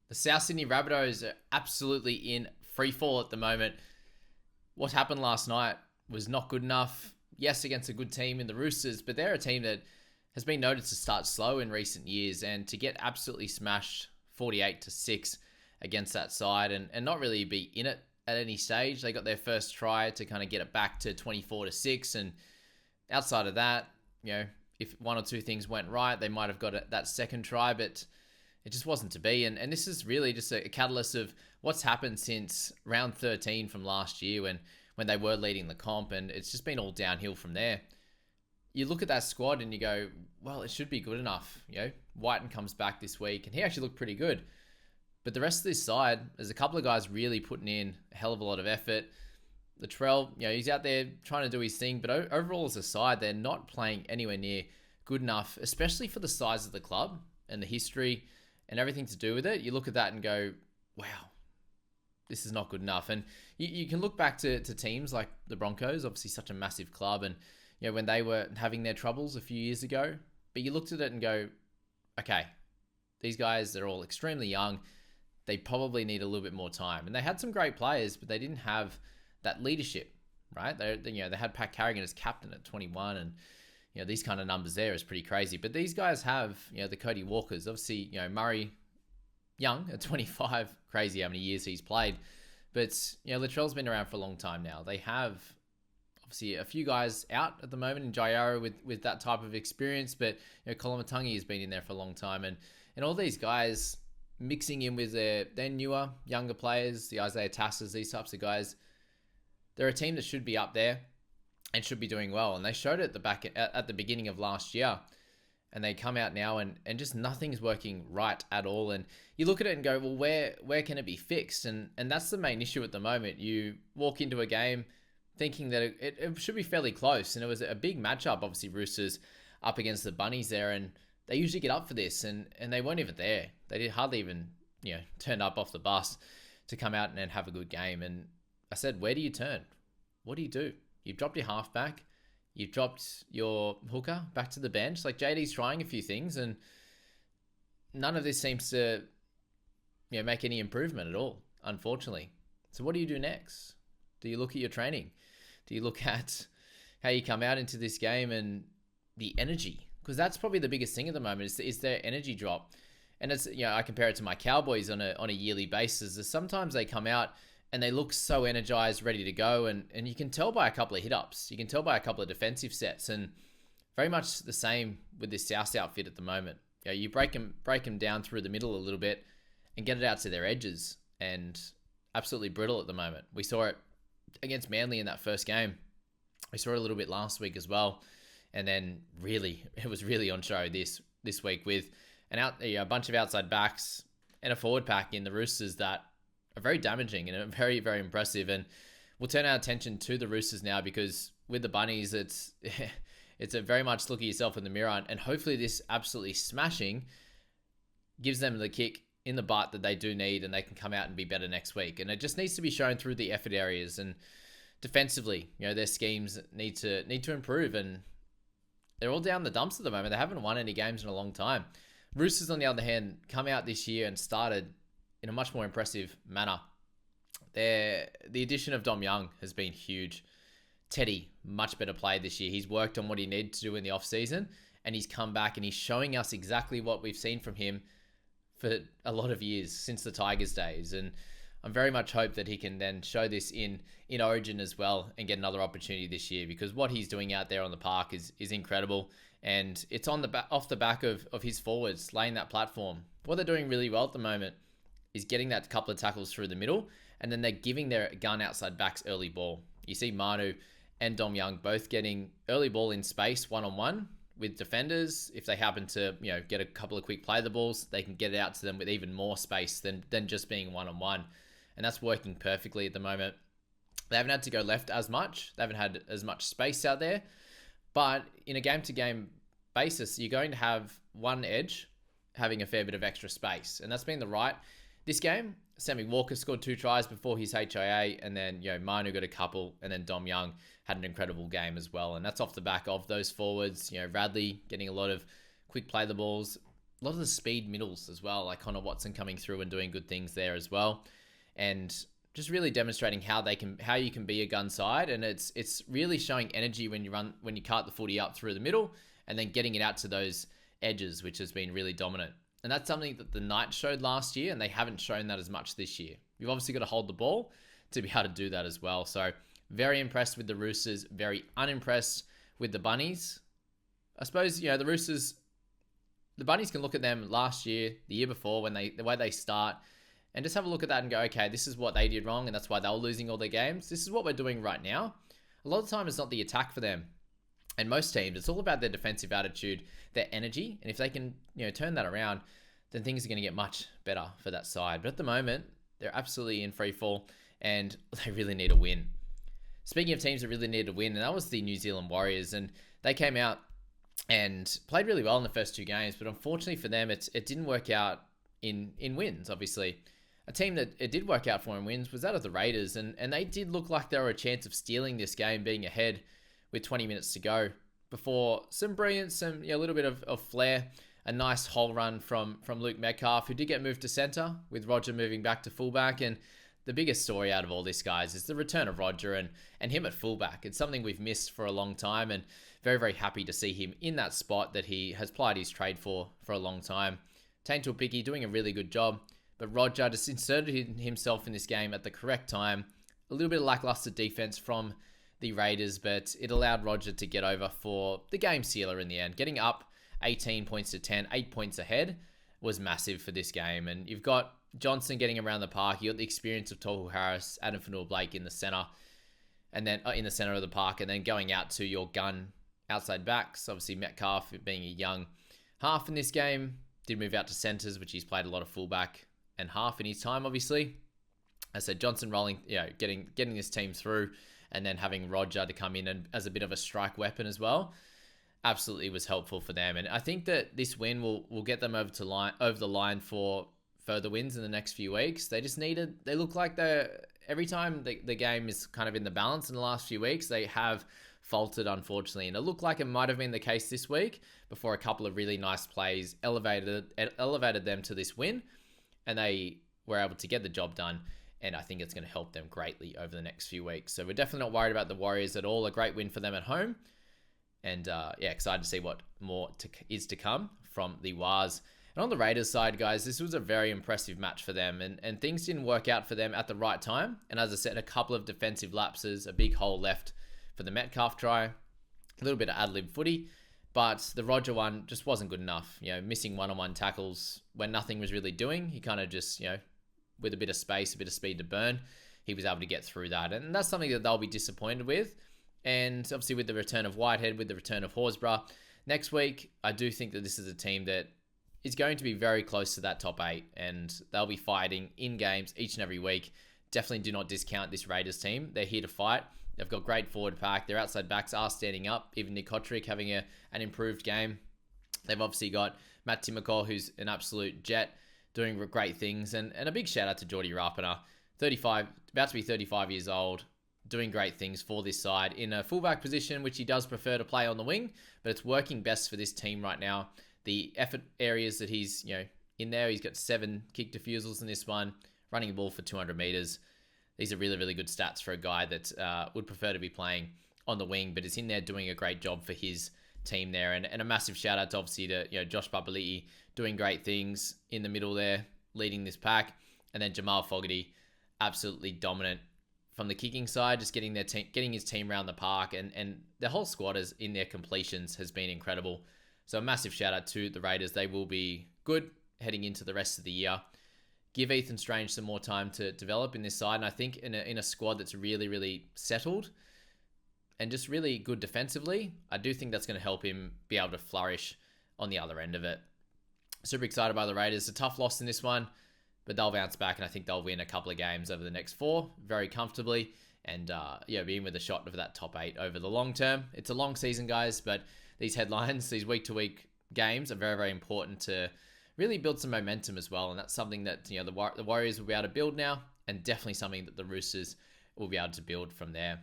The South Sydney Rabbitohs are absolutely in free fall at the moment. What happened last night was not good enough. Yes, against a good team in the Roosters, but they're a team that has been noted to start slow in recent years, and to get absolutely smashed 48-6 against that side and not really be in it at any stage. They got their first try to kind of get it back to 24-6, and outside of that, if one or two things went right, they might have got that second try, but it just wasn't to be. And this is really just a catalyst of what's happened since round 13 from last year when they were leading the comp, and it's just been all downhill from there. You look at that squad and you go, well, it should be good enough. Whiten comes back this week and he actually looked pretty good. But the rest of this side, there's a couple of guys really putting in a hell of a lot of effort. Latrell, he's out there trying to do his thing, but overall as a side, they're not playing anywhere near good enough, especially for the size of the club and the history and everything to do with it. You look at that and go, wow, this is not good enough. And you can look back to teams like the Broncos, obviously such a massive club, and when they were having their troubles a few years ago, but you looked at it and go, okay, these guys, they're all extremely young. They probably need a little bit more time. And they had some great players, but they didn't have that leadership, right? They had Pat Carrigan as captain at 21, and these kind of numbers there is pretty crazy. But these guys have, the Cody Walkers, obviously, Murray young at 25, crazy how many years he's played. But, Latrell's been around for a long time now. They have obviously a few guys out at the moment in Jairo with that type of experience, but Kolomatangi has been in there for a long time, and all these guys mixing in with their newer, younger players, the Isaiah Tassers, these types of guys, they're a team that should be up there and should be doing well. And they showed it at the beginning of last year, and they come out now and just nothing's working right at all. And you look at it and go, well, where can it be fixed? And that's the main issue at the moment. You walk into a game thinking that it should be fairly close, and it was a big matchup, obviously Roosters up against the Bunnies there, and they usually get up for this, and they weren't even there. They did hardly even turned up off the bus to come out and have a good game. And I said, where do you turn? What do you do? You've dropped your halfback, you've dropped your hooker back to the bench. Like, JD's trying a few things, and none of this seems to make any improvement at all, unfortunately. So what do you do next? Do you look at your training? Do you look at how you come out into this game and the energy? Because that's probably the biggest thing at the moment is their energy drop. And it's, I compare it to my Cowboys on a yearly basis. Is sometimes they come out and they look so energized, ready to go. And you can tell by a couple of hit-ups. You can tell by a couple of defensive sets. And very much the same with this South outfit at the moment. You break them down through the middle a little bit and get it out to their edges. And absolutely brittle at the moment. We saw it against Manly in that first game. We saw it a little bit last week as well. And then it was really on show this week with a bunch of outside backs and a forward pack in the Roosters that are very damaging and are very, very impressive. And we'll turn our attention to the Roosters now, because with the Bunnies, it's a very much look at yourself in the mirror, and hopefully this absolutely smashing gives them the kick in the butt that they do need, and they can come out and be better next week. And it just needs to be shown through the effort areas, and defensively, their schemes need to improve, and they're all down the dumps at the moment. They haven't won any games in a long time. Roosters, on the other hand, come out this year and started in a much more impressive manner. The addition of Dom Young has been huge. Teddy, much better player this year. He's worked on what he needed to do in the off-season, and he's come back and he's showing us exactly what we've seen from him for a lot of years, since the Tigers days. And I'm very much hope that he can then show this in Origin as well and get another opportunity this year, because what he's doing out there on the park is incredible. And it's off the back of his forwards laying that platform. What they're doing really well at the moment is getting that couple of tackles through the middle, and then they're giving their gun outside backs early ball. You see Manu and Dom Young both getting early ball in space one-on-one with defenders. If they happen to get a couple of quick play the balls, they can get it out to them with even more space than just being one-on-one. And that's working perfectly at the moment. They haven't had to go left as much. They haven't had as much space out there. But in a game-to-game basis, you're going to have one edge having a fair bit of extra space. And that's been the right. This game, Sammy Walker scored 2 tries before his HIA, and then Manu got a couple, and then Dom Young had an incredible game as well. And that's off the back of those forwards. Radley getting a lot of quick play the balls. a lot of the speed middles as well, like Connor Watson coming through and doing good things there as well, and just really demonstrating how you can be a gun side, and it's really showing energy when you cart the footy up through the middle and then getting it out to those edges, which has been really dominant. And that's something that the Knights showed last year, and they haven't shown that as much this year. You've obviously got to hold the ball to be able to do that as well. So very impressed with the Roosters, very unimpressed with the Bunnies. I suppose, the Roosters, the Bunnies can look at them last year, the year before, the way they start, and just have a look at that and go, okay, this is what they did wrong, and that's why they were losing all their games. This is what we're doing right now. A lot of the time, it's not the attack for them. And most teams, it's all about their defensive attitude, their energy, and if they can, turn that around, then things are going to get much better for that side. But at the moment, they're absolutely in free fall, and they really need a win. Speaking of teams that really needed a win, and that was the New Zealand Warriors, and they came out and played really well in the first two games, but unfortunately for them, it didn't work out in wins, obviously. A team that it did work out for in wins was that of the Raiders, and they did look like they were a chance of stealing this game, being ahead with 20 minutes to go, before some brilliance, a little bit of flair, a nice hole run from Luke Metcalf, who did get moved to centre, with Roger moving back to fullback. And the biggest story out of all this, guys, is the return of Roger and him at fullback. It's something we've missed for a long time, and very, very happy to see him in that spot that he has plied his trade for a long time. Tainted Picky doing a really good job, but Roger just inserted himself in this game at the correct time. A little bit of lackluster defense from the Raiders, but it allowed Roger to get over for the game sealer in the end. Getting up 18 points to 10, 8 points ahead, was massive for this game. And you've got Johnson getting around the park. You got the experience of Tohu Harris, Adam Fanua-Blake in the center, and then in the center of the park, and then going out to your gun outside backs. Obviously, Metcalf being a young half in this game, did move out to centers, which he's played a lot of fullback and half in his time, obviously. I said Johnson rolling, getting this team through, and then having Roger to come in and as a bit of a strike weapon as well, absolutely was helpful for them. And I think that this win will get them over the line for further wins in the next few weeks. They look like every time the game is kind of in the balance in the last few weeks, they have faltered, unfortunately. And it looked like it might have been the case this week before a couple of really nice plays elevated them to this win, and they were able to get the job done. And I think it's going to help them greatly over the next few weeks. So we're definitely not worried about the Warriors at all. A great win for them at home. And excited to see what more is to come from the Wars. And on the Raiders side, guys, this was a very impressive match for them. And things didn't work out for them at the right time. And as I said, a couple of defensive lapses, a big hole left for the Metcalf try. A little bit of ad-lib footy. But the Roger one just wasn't good enough. Missing one-on-one tackles when nothing was really doing. He kind of just, with a bit of space, a bit of speed to burn, he was able to get through that. And that's something that they'll be disappointed with. And obviously with the return of Whitehead, with the return of Horsburgh next week, I do think that this is a team that is going to be very close to that top 8. And they'll be fighting in games each and every week. Definitely do not discount this Raiders team. They're here to fight. They've got great forward pack. Their outside backs are standing up. Even Nick Kotrick having an improved game. They've obviously got Matt Timokol, who's an absolute jet, doing great things. And a big shout out to Geordie Rapana, 35, about to be 35 years old, doing great things for this side in a fullback position, which he does prefer to play on the wing, but it's working best for this team right now. The effort areas that he's, in there, he's got 7 kick defusals in this one, running the ball for 200 meters. These are really, really good stats for a guy that would prefer to be playing on the wing, but is in there doing a great job for his team there. And a massive shout out to obviously to Josh Papali'i doing great things in the middle there, leading this pack. And then Jamal Fogarty, absolutely dominant from the kicking side, just getting his team around the park, and the whole squad is in their completions has been incredible. So a massive shout out to the Raiders. They will be good heading into the rest of the year. Give Ethan Strange some more time to develop in this side, and I think in a squad that's really, really settled and just really good defensively, I do think that's going to help him be able to flourish on the other end of it. Super excited by the Raiders. A tough loss in this one, but they'll bounce back, and I think they'll win a couple of games over the next 4 very comfortably, and be in with a shot for that top 8 over the long term. It's a long season, guys, but these headlines, these week-to-week games are very, very important to really build some momentum as well, and that's something that the Warriors will be able to build now, and definitely something that the Roosters will be able to build from there.